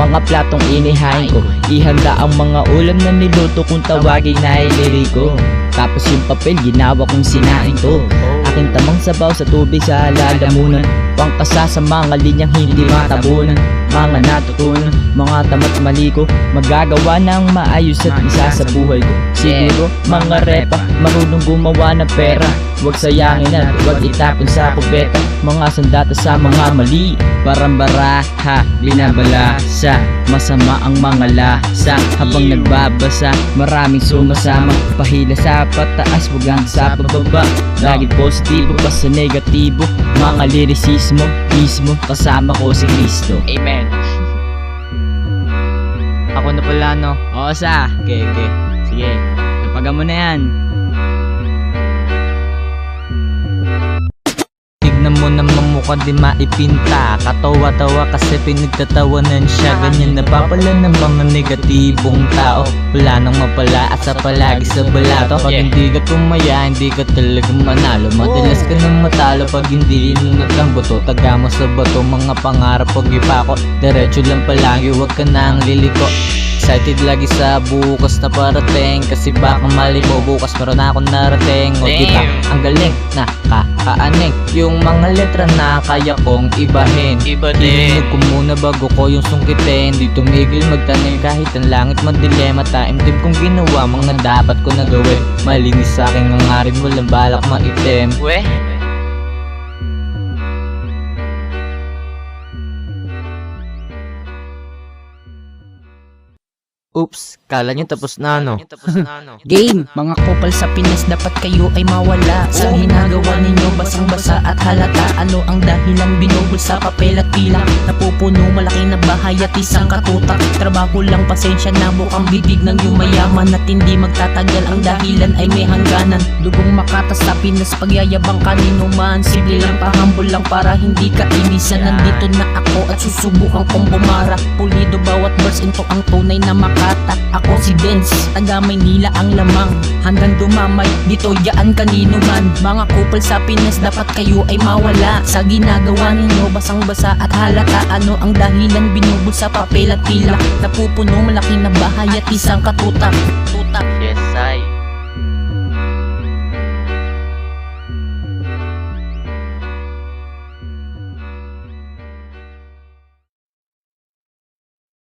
mga platong inihain ko. Ihanda ang mga ulam na niluto kung tawagin na iliriko. Tapos yung papel ginawa kong sinain to. Aking tamang sabaw sa tubig sa lalamunan. Pangkasa sa mga linyang hindi matabunan. Mga natutunan, mga tama't mali ko. Magagawa ng maayos at isa sa buhay ko. Siguro mga repa, marunong gumawa ng pera. Huwag sayangin at huwag itapon sa kubeta. Mga sandata sa mga mali. Parang baraha, binabalasa. Masama ang mga lasa. Habang nagbabasa, maraming sumasama. Pahila sa pataas, huwag ang sa pababa. Lagi positibo pa sa negatibo. Mga lirisismo, mismo kasama ko si Cristo. Amen. Ako na pala, no? Oo, sa. Okay. Sige, napaga mo na yan. Tignan mo naman mukha di maipinta. Katawa-tawa kasi pinagtatawanan siya. Ganyan na ba pala ng mga negatibong tao? Wala nang mapala at sa palagi sa balato. Pag hindi ka tumaya, hindi ka talaga manalo. Madalas ka nang matalo pag hindi inunod ang buto. Taga mo sa bato, mga pangarap pag ipako. Diretso lang palagi, huwag ka nang liliko. Excited lagi sa bukas na parating. Kasi baka mali mo bukas meron akong narating. O diba, ang galing, nakakaaning. Yung mga letra na kaya kong ibahin. Hininog ko muna bago ko yung sungkitin. Di tumigil magtanim kahit ang langit madilema. Taimtim kong ginawa mga dapat ko na gawin. Malinis sa aking hangarin, walang balak maitim. Oops, kala nyo tapos na, no? Game, mga couple sa Pinas dapat kayo ay mawala. Sa ginagawa ninyo basang-basa at halata. Ano ang dahilan binubol sa papel at pila? Napupuno malaki na bahay at isang katutak. Trabaho lang pasensya na bukang bibig ng yumayaman. At hindi magtatagal ang dahilan ay may hangganan. Dugong makatas sa Pinas pagyayabang kanino man. Simple lang pahambol lang para hindi ka inisan. Nandito na ako at susubukan kong bumara. Pulido bawat verse into ang tunay na makata. Ako si Dance, taga Maynila ang lamang. Hanggang dumamay, dito yaan kanino man. Mga couple sa Pinas dapat kayo ay mawala. Sa ginagawa ninyo basang-basa at halata. Ano ang dahilan binubol sa papel at pila? Napupuno malaki na bahay at isang katutak.